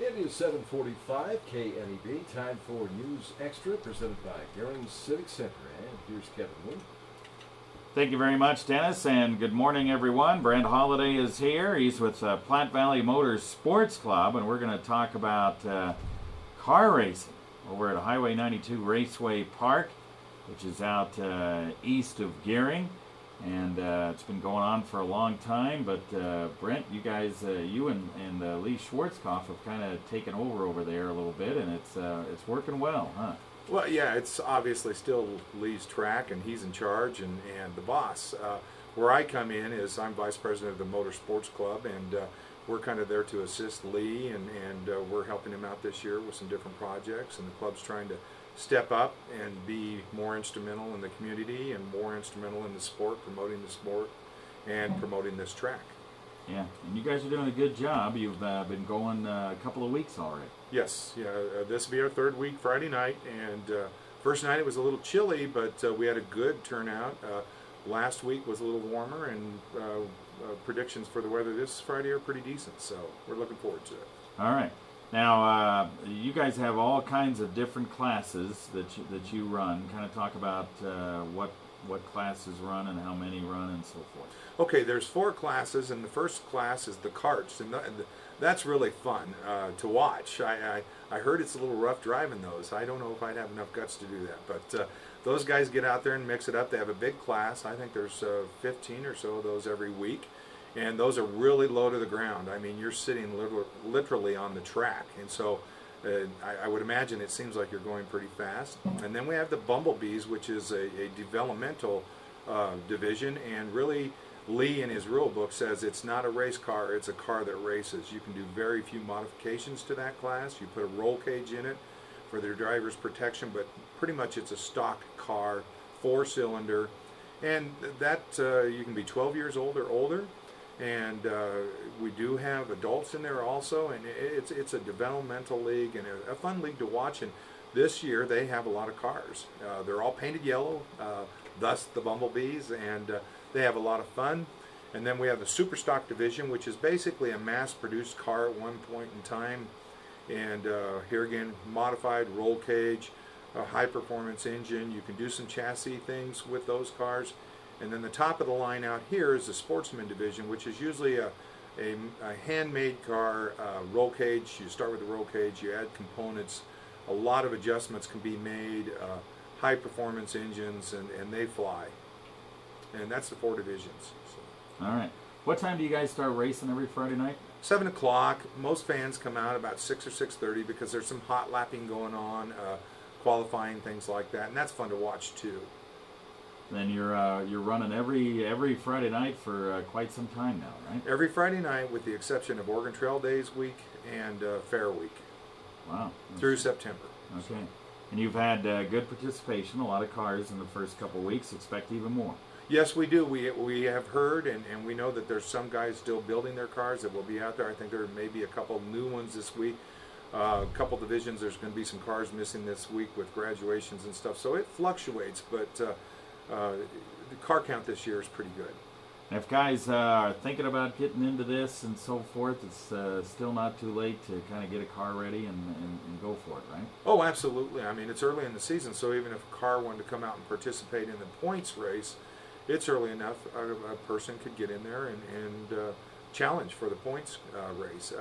It is 7:45 KNEB. Time for News Extra, presented by Gearing Civic Center. And here's Kevin Wood. Thank you very much, Dennis, and good morning, everyone. Brent Holliday is here. He's with Platte Valley Motor Sports Club, and we're going to talk about car racing over at Highway 92 Raceway Park, which is out east of Gearing. And it's been going on for a long time, but Brent, you guys, you and Lee Schwarzkopf have kind of taken over there a little bit, and it's working well, huh? Well, yeah, it's obviously still Lee's track, and he's in charge and the boss. Where I come in is I'm vice president of the Motor Sports Club, and we're kind of there to assist Lee, and we're helping him out this year with some different projects, and the club's trying to step up and be more instrumental in the community and more instrumental in the sport, promoting the sport and promoting this track. Yeah, and you guys are doing a good job. You've been going a couple of weeks already. Yes, yeah, this will be our third week Friday night, and first night it was a little chilly, but we had a good turnout. Last week was a little warmer, and predictions for the weather this Friday are pretty decent, so we're looking forward to it. All right. Now, you guys have all kinds of different classes that you run. Kind of talk about what classes run and how many run and so forth. Okay, there's 4 classes, and the first class is the karts, and that's really fun to watch. I heard it's a little rough driving those. I don't know if I'd have enough guts to do that, but those guys get out there and mix it up. They have a big class. I think there's 15 or so of those every week. And those are really low to the ground. I mean, you're sitting literally on the track. And so I would imagine it seems like you're going pretty fast. And then we have the Bumblebees, which is a developmental division. And really, Lee in his rule book says it's not a race car, it's a car that races. You can do very few modifications to that class. You put a roll cage in it for their driver's protection, but pretty much it's a stock car, 4-cylinder. And that you can be 12 years old or older. And we do have adults in there also, and it's a developmental league and a fun league to watch. And this year they have a lot of cars. They're all painted yellow, thus the Bumblebees, and they have a lot of fun. And then we have the Super Stock division, which is basically a mass-produced car at one point in time. And here again, modified roll cage, a high-performance engine. You can do some chassis things with those cars. And then the top of the line out here is the Sportsman division, which is usually a handmade car, roll cage. You start with the roll cage, you add components. A lot of adjustments can be made, high performance engines, and they fly. And that's the 4 divisions. So. All right. What time do you guys start racing every Friday night? 7 o'clock. Most fans come out about 6 or 6:30 because there's some hot lapping going on, qualifying, things like that. And that's fun to watch too. Then you're running every Friday night for quite some time now, right? Every Friday night, with the exception of Oregon Trail Days week and Fair Week. Wow. Through September. Okay. And you've had good participation, a lot of cars in the first couple of weeks. Expect even more. Yes, we do. We have heard, and we know that there's some guys still building their cars that will be out there. I think there may be a couple new ones this week. A couple divisions, there's going to be some cars missing this week with graduations and stuff. So it fluctuates, but the car count this year is pretty good. And if guys are thinking about getting into this and so forth, it's still not too late to kind of get a car ready and go for it, right? Oh, absolutely. I mean, it's early in the season, so even if a car wanted to come out and participate in the points race, it's early enough a person could get in there and challenge for the points race.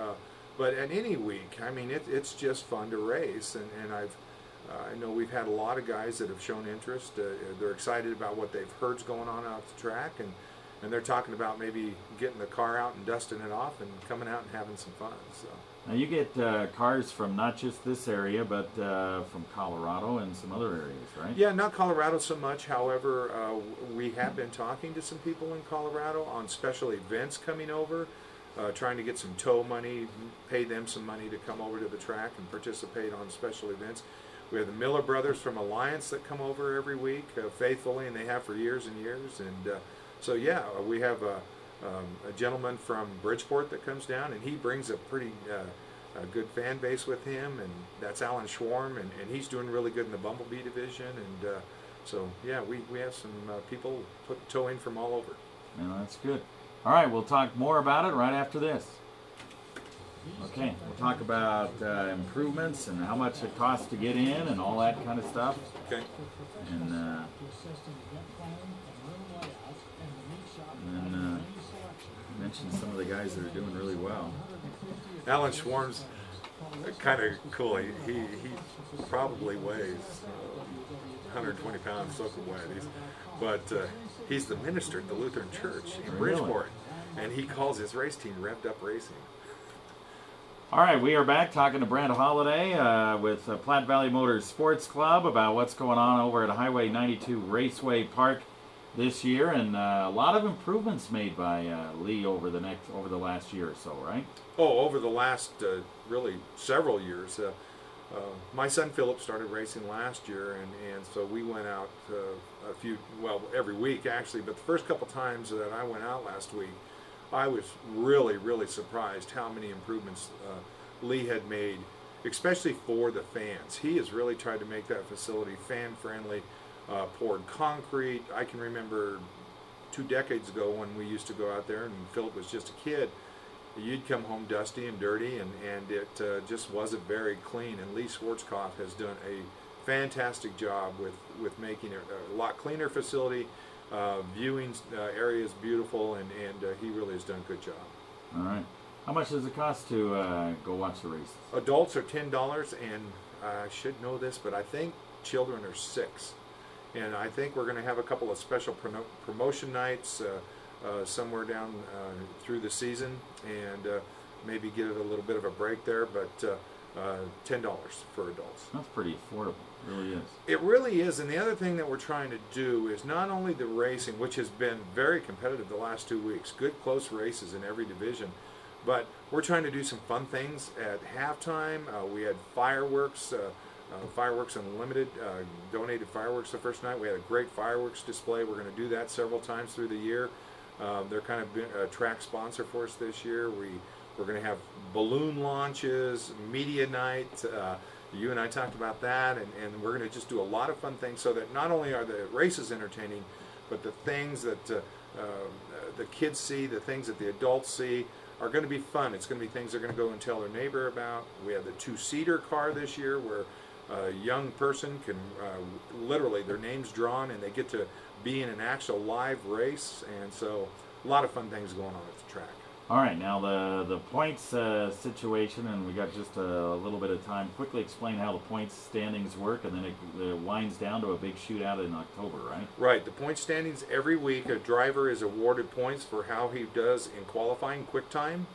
But at any week, I mean, it's just fun to race, and I know we've had a lot of guys that have shown interest. They're excited about what they've heard's going on out the track, and they're talking about maybe getting the car out and dusting it off and coming out and having some fun. So. Now you get cars from not just this area, but from Colorado and some other areas, right? Yeah, not Colorado so much. However, we have been talking to some people in Colorado on special events coming over, trying to get some tow money, pay them some money to come over to the track and participate on special events. We have the Miller brothers from Alliance that come over every week faithfully, and they have for years and years. And so, yeah, we have a gentleman from Bridgeport that comes down, and he brings a pretty good fan base with him, and that's Alan Schwarm, and he's doing really good in the Bumblebee division. And so, yeah, we have some people towing from all over. Yeah, that's good. All right, we'll talk more about it right after this. Okay, we'll talk about improvements and how much it costs to get in and all that kind of stuff. Okay. And then mention some of the guys that are doing really well. Alan Schwarm's kind of cool. He probably weighs 120 pounds soaking wet. But he's the minister at the Lutheran Church in Bridgeport, and he calls his race team Revved Up Racing. All right, we are back talking to Brent Holliday with Platte Valley Motor Sports Club about what's going on over at Highway 92 Raceway Park this year, and a lot of improvements made by Lee over the last year or so, right? Oh, over the last really several years. My son Philip started racing last year, and so we went out every week actually, but the first couple times that I went out last week, I was really surprised how many improvements Lee had made, especially for the fans. He has really tried to make that facility fan-friendly, poured concrete. I can remember 2 decades ago when we used to go out there and Philip was just a kid. You'd come home dusty and dirty, and it just wasn't very clean. And Lee Schwarzkopf has done a fantastic job with making it a lot cleaner facility. Viewing areas beautiful, and he really has done a good job. All right. How much does it cost to go watch the races? Adults are $10, and I should know this, but I think children are $6. And I think we're going to have a couple of special promotion nights somewhere down through the season, and maybe give it a little bit of a break there, but $10 for adults. That's pretty affordable. It really is. It really is, and the other thing that we're trying to do is not only the racing, which has been very competitive the last 2 weeks, good close races in every division, but we're trying to do some fun things at halftime. We had fireworks, Fireworks Unlimited, donated fireworks the first night. We had a great fireworks display. We're going to do that several times through the year. They're kind of been a track sponsor for us this year. We're going to have balloon launches, media night. You and I talked about that, and we're going to just do a lot of fun things so that not only are the races entertaining, but the things that the kids see, the things that the adults see are going to be fun. It's going to be things they're going to go and tell their neighbor about. We have the 2-seater car this year where a young person can literally, their name's drawn and they get to be in an actual live race, and so a lot of fun things going on at the track. All right, now the points situation, and we got just a little bit of time. Quickly explain how the points standings work, and then it winds down to a big shootout in October, right? Right. The point standings every week, a driver is awarded points for how he does in qualifying quick time.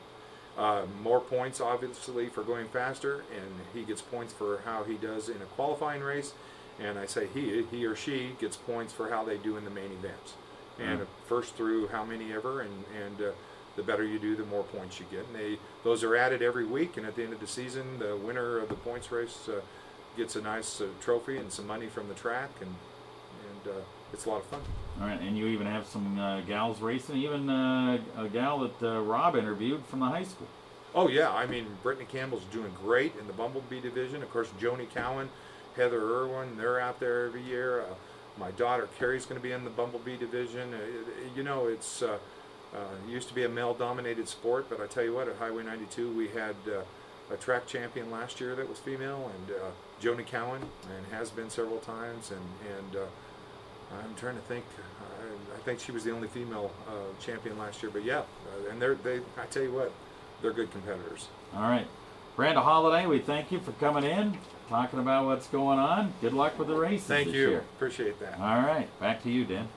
More points, obviously, for going faster, and he gets points for how he does in a qualifying race. And I say he or she gets points for how they do in the main events. And first through how many ever, and the better you do, the more points you get. And those are added every week, and at the end of the season, the winner of the points race gets a nice trophy and some money from the track, and it's a lot of fun. All right, and you even have some gals racing, even a gal that Rob interviewed from the high school. Oh yeah, I mean, Brittany Campbell's doing great in the Bumblebee division. Of course, Joni Cowan, Heather Irwin, they're out there every year. My daughter Carrie's going to be in the Bumblebee division. You know, it's used to be a male-dominated sport, but I tell you what, at Highway 92 we had a track champion last year that was female, and Joni Cowan, and has been several times, and I'm trying to think. I think she was the only female champion last year, but yeah, and I tell you what, they're good competitors. All right, Brent Holliday, we thank you for coming in, talking about what's going on. Good luck with the races this year. Thank you. Appreciate that. All right, back to you, Dan.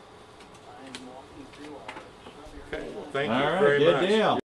Okay, well, thank you very very much. Good deal.